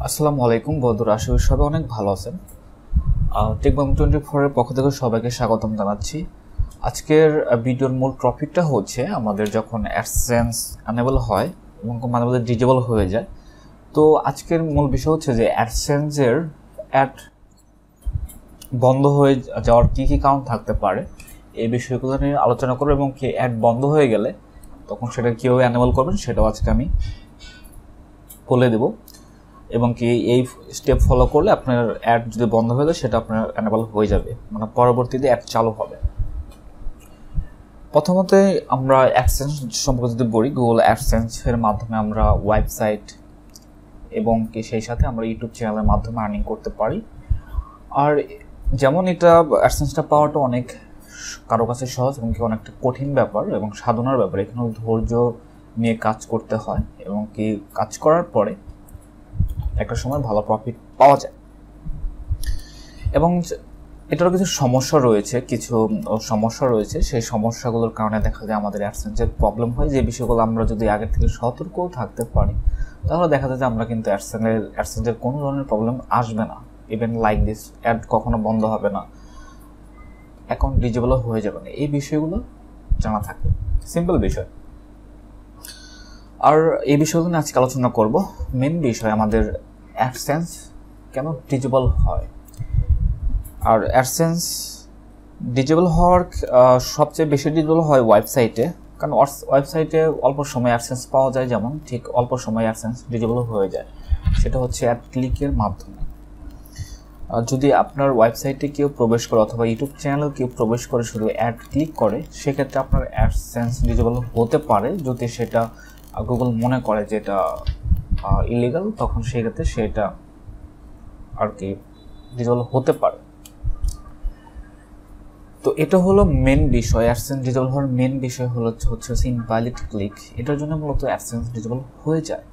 আসসালামু আলাইকুম বন্ধুরা, আশা করি সবাই অনেক ভালো আছেন। টেকবাম 24 এর পক্ষ থেকে সবাইকে স্বাগতম জানাচ্ছি। আজকের ভিডিওর মূল টপিকটা হচ্ছে আমাদের যখন অ্যাডসেন্স অ্যানেবল হয় এবং মাঝে মাঝে ডিজেবল হয়ে যায়। তো আজকের মূল বিষয় হচ্ছে যে অ্যাডসেন্সের অ্যাড বন্ধ হয়ে যাওয়ার কী কী কারণ থাকতে পারে, এই বিষয়গুলো নিয়ে আলোচনা করবো এবং কি অ্যাড বন্ধ হয়ে গেলে তখন সেটা কীভাবে অ্যানেবল করবেন সেটাও আজকে আমি বলে দেবো। এবং কি এই স্টেপ ফলো করলে আপনার অ্যাড যদি বন্ধ হয়ে যায় সেটা আপনার অ্যানেবল হয়ে যাবে, মানে পরবর্তীতে অ্যাড চালু হবে। প্রথমত আমরা অ্যাডসেন্স সম্পর্কে যদি বলি, গুগল অ্যাডসেন্সের মাধ্যমে আমরা ওয়েবসাইট এবং কি সেই সাথে আমরা ইউটিউব চ্যানেলের মাধ্যমে আর্নিং করতে পারি। আর যেমন এটা অ্যাডসেন্সটা পাওয়াটা অনেক কারো কাছে সহজ এবং কি অনেকটা কঠিন ব্যাপার এবং সাধনার ব্যাপার। এখানেও ধৈর্য নিয়ে কাজ করতে হয় এবং কি কাজ করার পরে একটা সময় ভালো প্রফিট পাওয়া যায়। এবং এটারও কিছু সমস্যা রয়েছে, সেই সমস্যাগুলোর কারণে দেখা যায় আমাদের অ্যাডসেন্সের প্রবলেম হয়। যে বিষয়গুলো আমরা যদি আগের থেকে সতর্কও থাকতে পারি তাহলে দেখা যায় যে আমরা কিন্তু অ্যাডসেন্সের কোনো ধরনের প্রবলেম আসবে না। ইভেন লাইক দিস, অ্যাড কখনো বন্ধ হবে না, অ্যাকাউন্ট ডিজেবল হয়ে যাবে না, এই বিষয়গুলো জানা থাকবে। সিম্পল বিষয়। আর এই বিষয়গুলো নিয়ে আজকে আলোচনা করব। মেন বিষয় আমাদের অ্যাডসেন্স কেন ডিজেবল হয়। আর অ্যাডসেন্স ডিজেবল হওয়ার সবচেয়ে বেশি ডিজেবল হয় ওয়েবসাইটে, কারণ ওয়েবসাইটে অল্প সময় অ্যাডসেন্স পাওয়া যায়, যেমন ঠিক অল্প সময় অ্যাডসেন্স ডিজেবল হয়ে যায়। সেটা হচ্ছে অ্যাড ক্লিকের মাধ্যমে। যদি আপনার ওয়েবসাইটে কেউ প্রবেশ করে অথবা ইউটিউব চ্যানেলে কেউ প্রবেশ করে শুধু অ্যাড ক্লিক করে, সেক্ষেত্রে আপনার অ্যাডসেন্স ডিজেবল হতে পারে। যদি সেটা গুগল মনে করে যে এটা ইলিগাল, তখন সেক্ষেত্রে সেটা আর কি ডিজেবল হতে পারে। তো এটা হলো মেন বিষয়। অ্যাডসেন্স ডিজেবল হওয়ার মেন বিষয় হচ্ছে ইনভ্যালিড ক্লিক। এটার জন্য মূলত অ্যাডসেন্স ডিজেবল হয়ে যায়।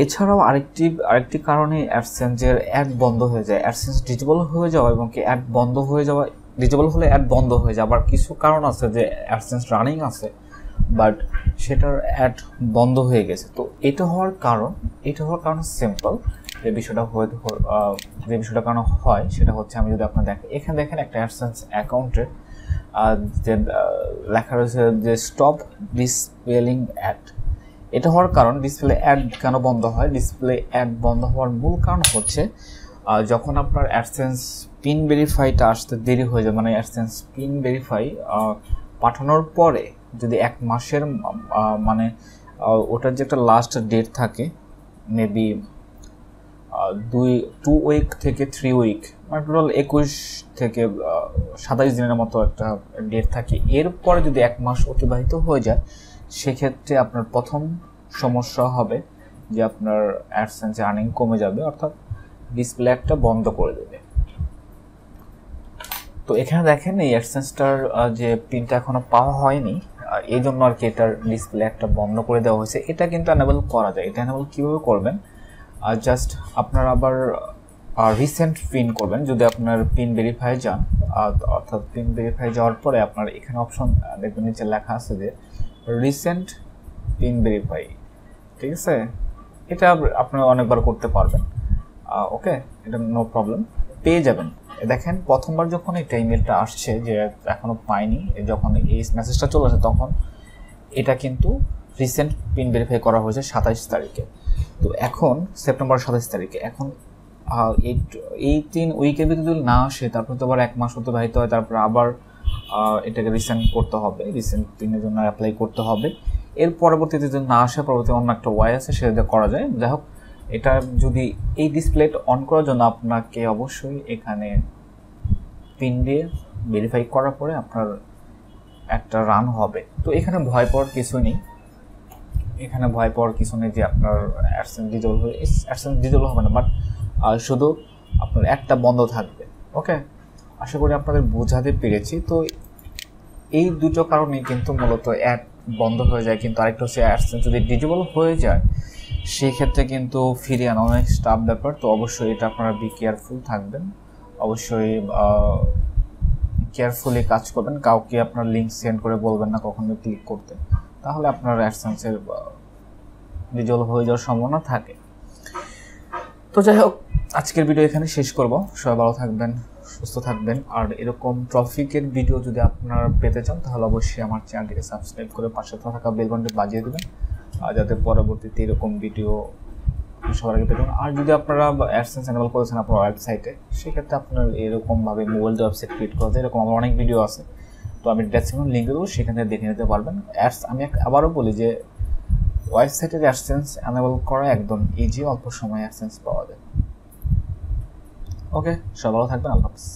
এছাড়াও আরেকটি কারণে অ্যাডসেন্সের অ্যাড বন্ধ হয়ে যায়। অ্যাডসেন্স ডিজেবল হয়ে যাওয়া এবং কি অ্যাড বন্ধ হয়ে যাওয়া, ডিজেবল হলে অ্যাড বন্ধ হয়ে যায়। আবার কিছু কারণ আছে যে অ্যাডসেন্স রানিং আছে বাট সেটার অ্যাড বন্ধ হয়ে গেছে। তো এটা হওয়ার কারণ সিম্পল। যে বিষয়টা কারণ হয় সেটা হচ্ছে, আমি যদি আপনার এখানে দেখেন একটা অ্যাডসেন্স অ্যাকাউন্টে যে লেখা রয়েছে যে স্টপ ডিসপ্লেইং অ্যাড। এটা হওয়ার কারণ, ডিসপ্লে অ্যাড কেন বন্ধ হয়? ডিসপ্লে অ্যাড বন্ধ হওয়ার মূল কারণ হচ্ছে যখন আপনার অ্যাডসেন্স পিন ভেরিফাইটা আসতে দেরি হয়ে যায়, মানে অ্যাডসেন্স পিন ভেরিফাই পাঠানোর পরে যদি 1 মাসের মানে ওটার যে একটা লাস্ট ডেট থাকে, মেবি 2 উইক থেকে 3 উইক, মানে টোটাল 21 থেকে 27 দিনের মতো একটা ডেট থাকে। এরপরে যদি 1 মাস অতিবাহিত হয়ে যায়, সেক্ষেত্রে আপনার প্রথম সমস্যা হবে যে আপনার অ্যাডসেন্সে আর্নিং কমে যাবে, অর্থাৎ ডিসপ্লে একটা বন্ধ করে দেবে। তো এখানে দেখেন এই অ্যাডসেন্সটার যে পিনটা এখনো পাওয়া হয়নি, এই জন্য আর কি এটার ডিসপ্লে একটা বন্ধ করে দেওয়া হয়েছে। এটা কিন্তু অ্যানেবল করা যায়। এটা অ্যানেবল কীভাবে করবেন? জাস্ট আপনার আবার রিসেন্ট পিন করবেন। যদি আপনার পিন ভেরিফাই যান, অর্থাৎ পিন ভেরিফাই যাওয়ার পরে আপনার এখানে অপশন দেখবেন নিচে লেখা আছে যে রিসেন্ট পিন ভেরিফাই, ঠিক আছে? এটা আপনারা অনেকবার করতে পারবেন। ওকে, এটা নো প্রবলেম, পেয়ে যাবেন। দেখেন প্রথমবার যখন একটা ইমেলটা আসছে যে এখনও পাইনি, যখন এই মেসেজটা চলে আসে তখন এটা কিন্তু রিসেন্ট পিন ভেরিফাই করা হয়েছে 27 তারিখে। তো এখন সেপ্টেম্বর 27 তারিখে, এখন এই 3 উইকের ভিতরে যদি না আসে, তারপর তো আবার 1 মাস অতিবাহিত হয়, তারপর আবার এটাকে রিসেন্ট করতে হবে, রিসেন্ট পিনের জন্য অ্যাপ্লাই করতে হবে। এর পরবর্তীতে যদি না আসে, পরবর্তী অন্য একটা ওয়াই আছে সেটা করা যায়। যাই হোক, এটা যদি এই ডিসপ্লেটা অন করার জন্য আপনাকে অবশ্যই এখানে পিন দিয়ে ভেরিফাই করার পরে আপনার একটা রান হবে। তো এখানে ভয় পাওয়ার কিছু নেই, যে আপনার অ্যাডসেন্স ডিজেবল হবে না, বাট শুধু আপনার একটা বন্ধ থাকবে। ওকে, আশা করি আপনাদের বোঝাতে পেরেছি। তো এই দুটো কারণেই কিন্তু মূলত অ্যাড বন্ধ হয়ে যায়। কিন্তু আরেকটা হচ্ছে অ্যাডসেন্স যদি ডিজেবল হয়ে যায় সেক্ষেত্রে কিন্তু ফিরিয়ে আনা অনেক টাফ ব্যাপার। তো অবশ্যই এটা আপনারা বি কেয়ারফুল থাকবেন, অবশ্যই কেয়ারফুলি কাজ করবেন। কাউকে আপনার লিঙ্ক সেন্ড করে বলবেন না কখনো ক্লিক করতে, তাহলে আপনার অ্যাডসেন্সের ডিজেবল হয়ে যাওয়ার সম্ভাবনা থাকে। তো যাই হোক, আজকের ভিডিও এখানে শেষ করব। সবাই ভালো থাকবেন, সুস্থ থাকবেন। আর এরকম টপিকের ভিডিও যদি আপনারা পেতে চান তাহলে অবশ্যই আমার চ্যানেলটিকে সাবস্ক্রাইব করে পাশে থাকা বেল বাটনটি বাজিয়ে দেবেন, যাতে পরবর্তীতে এরকম ভিডিও সবার আগে পেতেন। আর যদি আপনারা অ্যাডসেন্স এনেবল করেছেন আপনার ওয়েবসাইটে, সেক্ষেত্রে আপনার এরকমভাবে মোবাইল ওয়েবসাইট ক্রিয়েট করা যায়। এরকম আমার অনেক ভিডিও আছে, তো আমি ডেসক্রিপশন লিঙ্কে দেবো, সেখানে দেখে নিতে পারবেন। আমি আবারও বলি যে ওয়েবসাইটের অ্যাডসেন্স এনেবল করা একদম ইজি, অল্প সময়ে অ্যাডসেন্স পাওয়া যায়। ওকে, সবাই ভালো থাকবেন, আল্লাহ হাফেজ।